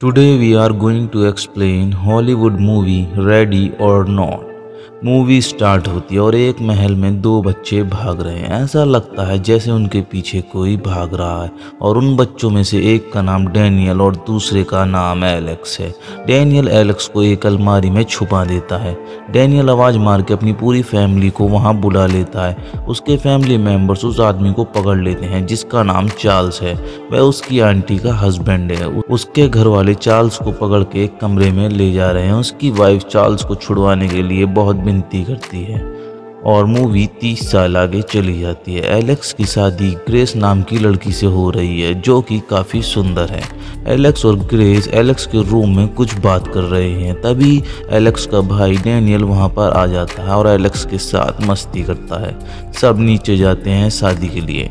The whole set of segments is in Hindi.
Today we are going to explain Hollywood movie Ready or Not। Movie start होती है और एक महल में दो बच्चे भाग रहे हैं। ऐसा लगता है जैसे उनके पीछे कोई भाग रहा है और उन बच्चों में से एक का नाम डैनियल और दूसरे का नाम एलेक्स है। डैनियल एलेक्स को एक अलमारी में छुपा देता है। डैनियल आवाज़ मार के अपनी पूरी फैमिली को वहां बुला लेता है। उसके फैमिली मेंबर्स उस आदमी को पकड़ लेते हैं जिसका नाम चार्ल्स है। वह उसकी आंटी का हस्बैंड है। उसके घर वाले चार्ल्स को पकड़ के एक कमरे में ले जा रहे हैं। उसकी वाइफ चार्ल्स को छुड़वाने के लिए बहुत विनती करती है और मूवी 30 साल आगे चली जाती है। एलेक्स की शादी ग्रेस नाम की लड़की से हो रही है जो कि काफ़ी सुंदर है। एलेक्स और ग्रेस एलेक्स के रूम में कुछ बात कर रहे हैं। तभी एलेक्स का भाई डैनियल वहां पर आ जाता है और एलेक्स के साथ मस्ती करता है। सब नीचे जाते हैं शादी के लिए।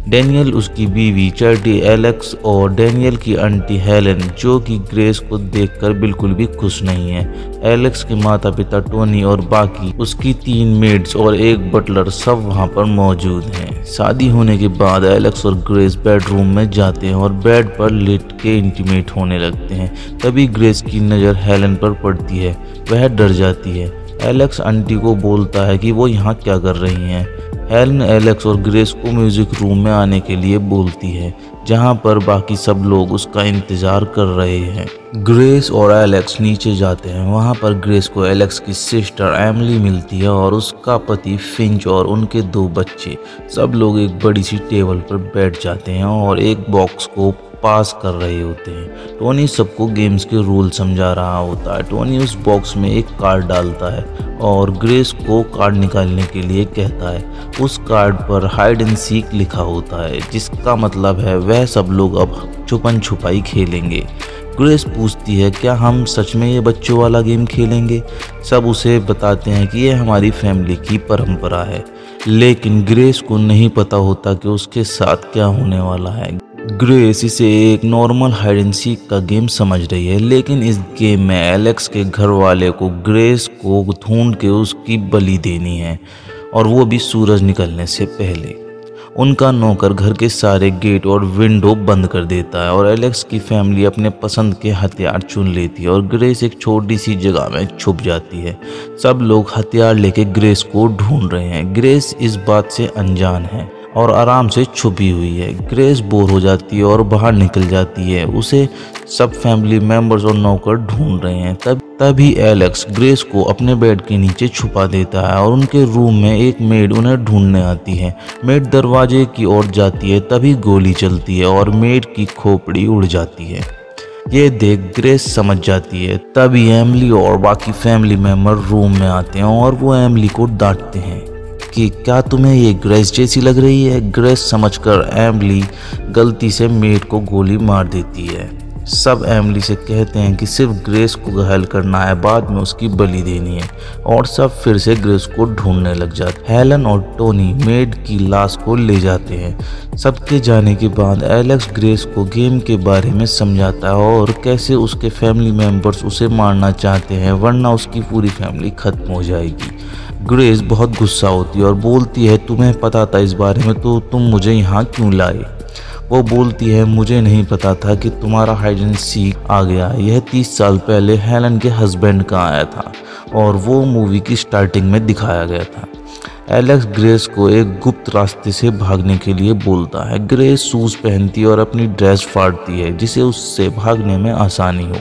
डैनियल, उसकी बीवी चैरिटी, एलेक्स और डैनियल की आंटी हेलेन जो कि ग्रेस को देखकर बिल्कुल भी खुश नहीं है। एलेक्स के माता पिता टोनी और बाकी उसकी 3 मेड्स और एक बटलर सब वहां पर मौजूद हैं। शादी होने के बाद एलेक्स और ग्रेस बेडरूम में जाते हैं और बेड पर लेट के इंटीमेट होने लगते हैं। तभी ग्रेस की नज़र हेलेन पर पड़ती है। वह डर जाती है। एलेक्स आंटी को बोलता है कि वो यहाँ क्या कर रही हैं। हेलेन एलेक्स और ग्रेस को म्यूजिक रूम में आने के लिए बोलती है जहां पर बाकी सब लोग उसका इंतजार कर रहे हैं। ग्रेस और एलेक्स नीचे जाते हैं। वहां पर ग्रेस को एलेक्स की सिस्टर एमिली मिलती है और उसका पति फिंच और उनके 2 बच्चे। सब लोग एक बड़ी सी टेबल पर बैठ जाते हैं और एक बॉक्स को पास कर रहे होते हैं। टोनी सबको गेम्स के रूल समझा रहा होता है। टोनी उस बॉक्स में एक कार्ड डालता है और ग्रेस को कार्ड निकालने के लिए कहता है। उस कार्ड पर हाइड एंड सीक लिखा होता है जिसका मतलब है वह सब लोग अब छुपन छुपाई खेलेंगे। ग्रेस पूछती है क्या हम सच में ये बच्चों वाला गेम खेलेंगे। सब उसे बताते हैं कि यह हमारी फैमिली की परंपरा है, लेकिन ग्रेस को नहीं पता होता कि उसके साथ क्या होने वाला है। ग्रेस इसे एक नॉर्मल हाइड एंड सीक का गेम समझ रही है, लेकिन इस गेम में एलेक्स के घर वाले को ग्रेस को ढूंढ के उसकी बलि देनी है और वो भी सूरज निकलने से पहले। उनका नौकर घर के सारे गेट और विंडो बंद कर देता है और एलेक्स की फैमिली अपने पसंद के हथियार चुन लेती है और ग्रेस एक छोटी सी जगह में छुप जाती है। सब लोग हथियार लेके ग्रेस को ढूंढ रहे हैं। ग्रेस इस बात से अनजान है और आराम से छुपी हुई है। ग्रेस बोर हो जाती है और बाहर निकल जाती है। उसे सब फैमिली मेंबर्स और नौकर ढूंढ रहे हैं। तभी एलेक्स ग्रेस को अपने बेड के नीचे छुपा देता है और उनके रूम में एक मेड उन्हें ढूंढने आती है। मेड दरवाजे की ओर जाती है, तभी गोली चलती है और मेड की खोपड़ी उड़ जाती है। ये देख ग्रेस समझ जाती है। तभी एमिली और बाकी फैमिली मेंबर रूम में आते हैं और वो एमिली को डांटते हैं कि क्या तुम्हें ये ग्रेस जैसी लग रही है। ग्रेस समझकर एमिली गलती से मेड को गोली मार देती है। सब एमिली से कहते हैं कि सिर्फ ग्रेस को घायल करना है, बाद में उसकी बलि देनी है और सब फिर से ग्रेस को ढूंढने लग जाते हैं। हेलन और टोनी मेड की लाश को ले जाते हैं। सबके जाने के बाद एलेक्स ग्रेस को गेम के बारे में समझाता है और कैसे उसके फैमिली मेंबर्स उसे मारना चाहते हैं वरना उसकी पूरी फैमिली खत्म हो जाएगी। ग्रेस बहुत गुस्सा होती है और बोलती है तुम्हें पता था इस बारे में तो तुम मुझे यहाँ क्यों लाए। वो बोलती है मुझे नहीं पता था कि तुम्हारा हाइड एंड सीक आ गया। यह 30 साल पहले हेलन के हस्बैंड का आया था और वो मूवी की स्टार्टिंग में दिखाया गया था। एलेक्स ग्रेस को एक गुप्त रास्ते से भागने के लिए बोलता है। ग्रेस शूज पहनती है और अपनी ड्रेस फाड़ती है जिससे उससे भागने में आसानी हो।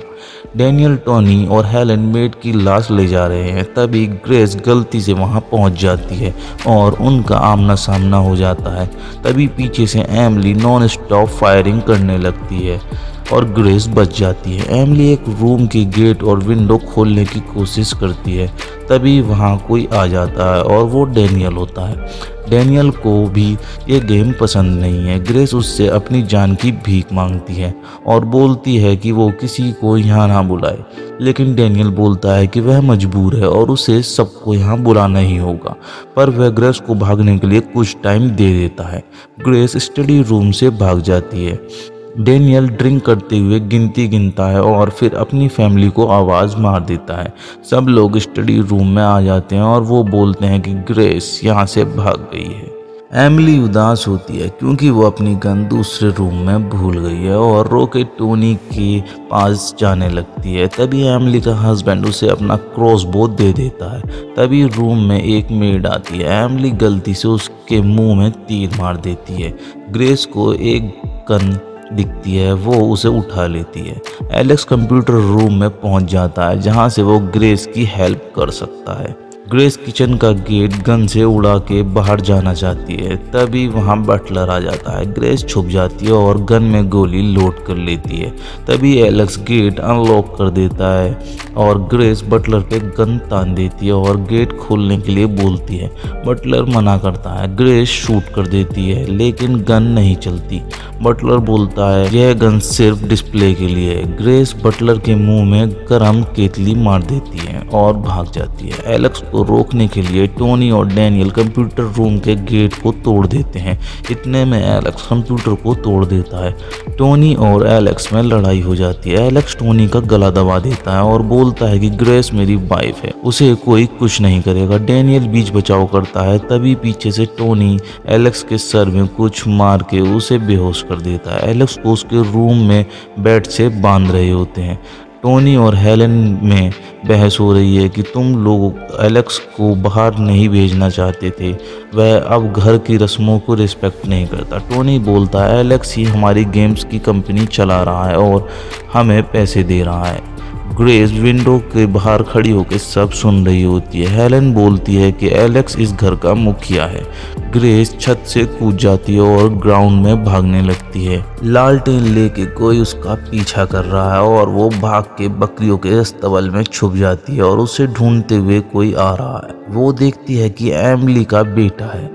डैनियल, टोनी और हेलन मेड की लाश ले जा रहे हैं। तभी ग्रेस गलती से वहां पहुंच जाती है और उनका आमना सामना हो जाता है। तभी पीछे से एमिली नॉन स्टॉप फायरिंग करने लगती है और ग्रेस बच जाती है। एमिली एक रूम की गेट और विंडो खोलने की कोशिश करती है। तभी वहाँ कोई आ जाता है और वो डैनियल होता है। डैनियल को भी ये गेम पसंद नहीं है। ग्रेस उससे अपनी जान की भीख मांगती है और बोलती है कि वो किसी को यहाँ ना बुलाए, लेकिन डैनियल बोलता है कि वह मजबूर है और उसे सबको यहाँ बुलाना ही होगा। पर वह ग्रेस को भागने के लिए कुछ टाइम दे देता है। ग्रेस स्टडी रूम से भाग जाती है। डैनियल ड्रिंक करते हुए गिनती गिनता है और फिर अपनी फैमिली को आवाज़ मार देता है। सब लोग स्टडी रूम में आ जाते हैं और वो बोलते हैं कि ग्रेस यहाँ से भाग गई है। एमिली उदास होती है क्योंकि वो अपनी गन दूसरे रूम में भूल गई है और रो के टोनी के पास जाने लगती है। तभी एमिली का हस्बैंड उसे अपना क्रॉसबो दे देता है। तभी रूम में एक मेड आती है। एमिली गलती से उसके मुंह में तीर मार देती है। ग्रेस को एक गन दिखती है, वो उसे उठा लेती है। एलेक्स कंप्यूटर रूम में पहुंच जाता है जहां से वो ग्रेस की हेल्प कर सकता है। ग्रेस किचन का गेट गन से उड़ा के बाहर जाना चाहती है। तभी वहां बटलर आ जाता है। ग्रेस छुप जाती है और गन में गोली लोड कर लेती है। तभी एलेक्स गेट अनलॉक कर देता है और ग्रेस बटलर पे गन तान देती है और गेट खोलने के लिए बोलती है। बटलर मना करता है। ग्रेस शूट कर देती है लेकिन गन नहीं चलती। बटलर बोलता है यह गन सिर्फ डिस्प्ले के लिए है। ग्रेस बटलर के मुंह में गरम केतली मार देती है और भाग जाती है। एलेक्स को रोकने के लिए टोनी और डैनियल कंप्यूटर रूम के गेट को तोड़ देते हैं। इतने में एलेक्स कंप्यूटर को तोड़ देता है। टोनी और एलेक्स में लड़ाई हो जाती है। एलेक्स टोनी का गला दबा देता है और बोलता है कि ग्रेस मेरी वाइफ है, उसे कोई कुछ नहीं करेगा। डैनियल बीच बचाव करता है। तभी पीछे से टोनी एलेक्स के सर में कुछ मार के उसे बेहोश कर देता है। एलेक्स को उसके रूम में बेड से बांध रहे होते हैं। टोनी और हेलन में बहस हो रही है कि तुम लोग एलेक्स को बाहर नहीं भेजना चाहते थे, वह अब घर की रस्मों को रिस्पेक्ट नहीं करता। टोनी बोलता है एलेक्स ही हमारी गेम्स की कंपनी चला रहा है और हमें पैसे दे रहा है। ग्रेस विंडो के बाहर खड़ी होकर सब सुन रही होती है। हेलन बोलती है कि एलेक्स इस घर का मुखिया है। ग्रेस छत से कूद जाती है और ग्राउंड में भागने लगती है। लालटेन लेके कोई उसका पीछा कर रहा है और वो भाग के बकरियों के अस्तबल में छुप जाती है और उसे ढूंढते हुए कोई आ रहा है। वो देखती है कि एमिली का बेटा है।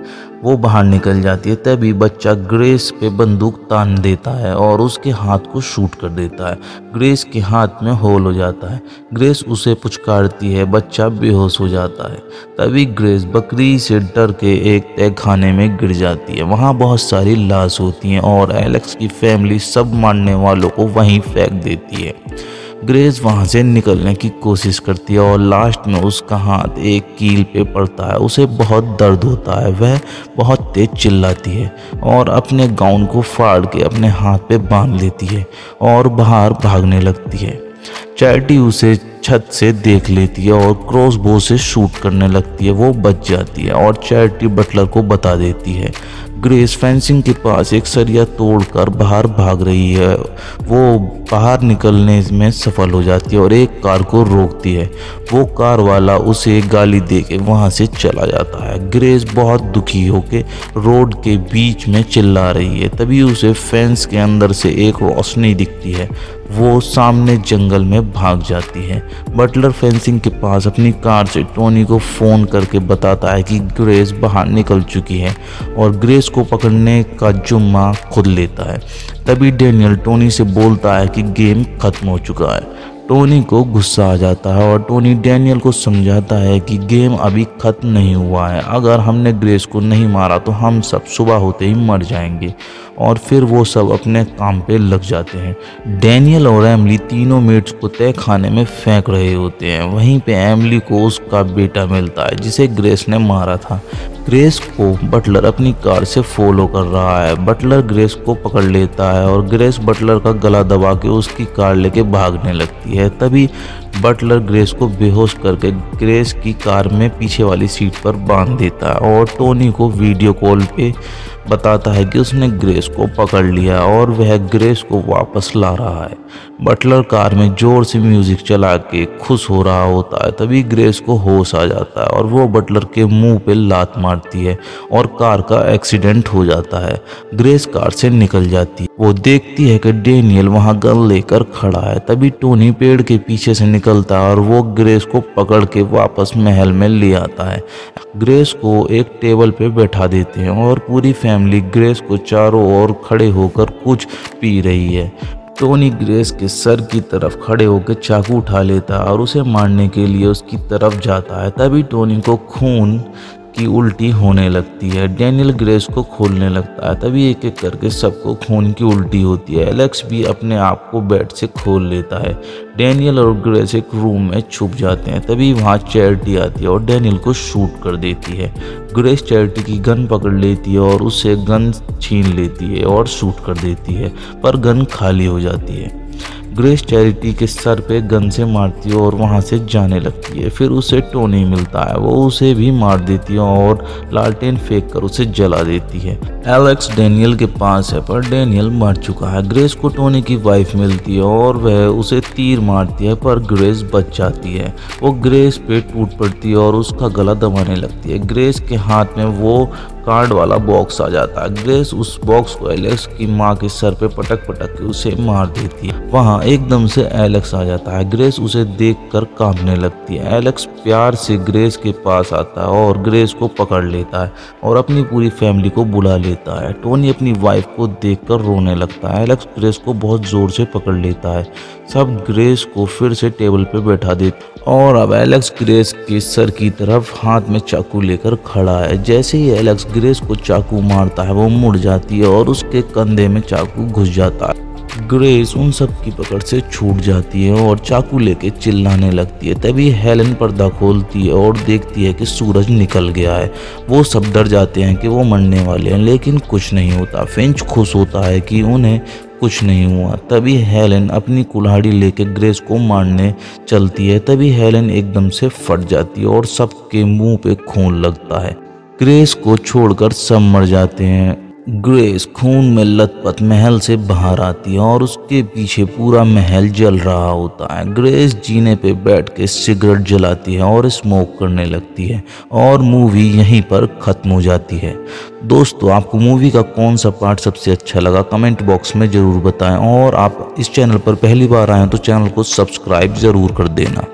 वो बाहर निकल जाती है। तभी बच्चा ग्रेस पे बंदूक तान देता है और उसके हाथ को शूट कर देता है। ग्रेस के हाथ में होल हो जाता है। ग्रेस उसे पुचकारती है। बच्चा बेहोश हो जाता है। तभी ग्रेस बकरी से डर के एक तहखाने में गिर जाती है। वहाँ बहुत सारी लाश होती हैं और एलेक्स की फैमिली सब मारने वालों को वहीं फेंक देती है। ग्रेस वहां से निकलने की कोशिश करती है और लास्ट में उसका हाथ एक कील पे पड़ता है। उसे बहुत दर्द होता है। वह बहुत तेज चिल्लाती है और अपने गाउन को फाड़ के अपने हाथ पे बांध लेती है और बाहर भागने लगती है। चैरिटी उसे छत से देख लेती है और क्रॉसबो से शूट करने लगती है। वो बच जाती है और चैरिटी बटलर को बता देती है। ग्रेस फेंसिंग के पास एक सरिया तोड़कर बाहर भाग रही है। वो बाहर निकलने में सफल हो जाती है और एक कार को रोकती है। वो कार वाला उसे गाली देके वहां से चला जाता है। ग्रेस बहुत दुखी होके रोड के बीच में चिल्ला रही है। तभी उसे फेंस के अंदर से एक रोशनी दिखती है। वो सामने जंगल में भाग जाती है। बटलर फेंसिंग के पास अपनी कार से टोनी को फ़ोन करके बताता है कि ग्रेस बाहर निकल चुकी है और ग्रेस को पकड़ने का जुम्मा खुद लेता है। तभी डैनियल टोनी से बोलता है कि गेम खत्म हो चुका है। टोनी को गुस्सा आ जाता है और टोनी डैनियल को समझाता है कि गेम अभी खत्म नहीं हुआ है। अगर हमने ग्रेस को नहीं मारा तो हम सब सुबह होते ही मर जाएंगे। और फिर वो सब अपने काम पे लग जाते हैं। डैनियल और एमिली तीनों मेट्स को तय खाने में फेंक रहे होते हैं। वहीं पे एमिली को उसका बेटा मिलता है जिसे ग्रेस ने मारा था। ग्रेस को बटलर अपनी कार से फॉलो कर रहा है। बटलर ग्रेस को पकड़ लेता है और ग्रेस बटलर का गला दबा के उसकी कार लेके भागने लगती है। तभी बटलर ग्रेस को बेहोश करके ग्रेस की कार में पीछे वाली सीट पर बांध देता है और टोनी को वीडियो कॉल पे बताता है कि उसने ग्रेस को पकड़ लिया और वह ग्रेस को वापस ला रहा है। बटलर कार में जोर से म्यूजिक चला के खुश हो रहा होता है। तभी ग्रेस को होश आ जाता है और वो बटलर के मुंह पे लात मारती है और कार का एक्सीडेंट हो जाता है। ग्रेस कार से निकल जाती है। वो देखती है कि डैनियल वहां गन लेकर खड़ा है। तभी टोनी पेड़ के पीछे से निकलता है और वो ग्रेस को पकड़ के वापस महल में ले आता है। ग्रेस को एक टेबल पे बैठा देते हैं और पूरी फैमिली ग्रेस को चारों ओर खड़े होकर कुछ पी रही है। टोनी ग्रेस के सर की तरफ खड़े होकर चाकू उठा लेता है और उसे मारने के लिए उसकी तरफ जाता है। तभी टोनी को खून की उल्टी होने लगती है। डैनियल ग्रेस को खोलने लगता है, तभी एक एक करके सबको खून की उल्टी होती है। एलेक्स भी अपने आप को बेड से खोल लेता है। डैनियल और ग्रेस एक रूम में छुप जाते हैं, तभी वहाँ चैरिटी आती है और डैनियल को शूट कर देती है। ग्रेस चैरिटी की गन पकड़ लेती है और उससे गन छीन लेती है और शूट कर देती है, पर गन खाली हो जाती है। ग्रेस चैरिटी के सर पे गन से मारती है और वहाँ से जाने लगती है। फिर उसे टोनी मिलता है, वो उसे भी मार देती है और लालटेन फेंक कर उसे जला देती है। एलेक्स डैनियल के पास है, पर डैनियल मर चुका है। ग्रेस को टोनी की वाइफ मिलती है और वह उसे तीर मारती है, पर ग्रेस बच जाती है। वो ग्रेस पे टूट पड़ती है और उसका गला दबाने लगती है। ग्रेस के हाथ में वो कार्ड वाला बॉक्स आ जाता है। ग्रेस उस बॉक्स को एलेक्स की माँ के सर पे पटक पटक के उसे मार देती है। वहाँ एकदम से एलेक्स आ जाता है। ग्रेस उसे देखकर कांपने लगती है। एलेक्स प्यार से ग्रेस के पास आता है और ग्रेस को पकड़ लेता है और अपनी पूरी फैमिली को बुला लेता है। टोनी अपनी वाइफ को देखकर रोने लगता है। एलेक्स ग्रेस को बहुत जोर से पकड़ लेता है। सब ग्रेस को फिर से टेबल पे बैठा देते और अब एलेक्स ग्रेस के सर की तरफ हाथ में चाकू लेकर खड़ा है। जैसे ही एलेक्स ग्रेस को चाकू मारता है, वो मुड़ जाती है और उसके कंधे में चाकू घुस जाता है। ग्रेस उन सब की पकड़ से छूट जाती है और चाकू लेके चिल्लाने लगती है। तभी हेलेन पर्दा खोलती है और देखती है कि सूरज निकल गया है। वो सब डर जाते हैं कि वो मरने वाले हैं, लेकिन कुछ नहीं होता। फिंच खुश होता है कि उन्हें कुछ नहीं हुआ। तभी हेलेन अपनी कुल्हाड़ी लेके ग्रेस को मारने चलती है। तभी हेलेन एकदम से फट जाती है और सबके मुंह पे खून लगता है। ग्रेस को छोड़कर सब मर जाते हैं। ग्रेस खून में लथपथ महल से बाहर आती है और उसके पीछे पूरा महल जल रहा होता है। ग्रेस जीने पे बैठ के सिगरेट जलाती है और स्मोक करने लगती है और मूवी यहीं पर ख़त्म हो जाती है। दोस्तों, आपको मूवी का कौन सा पार्ट सबसे अच्छा लगा कमेंट बॉक्स में ज़रूर बताएं और आप इस चैनल पर पहली बार आए हैं तो चैनल को सब्सक्राइब ज़रूर कर देना।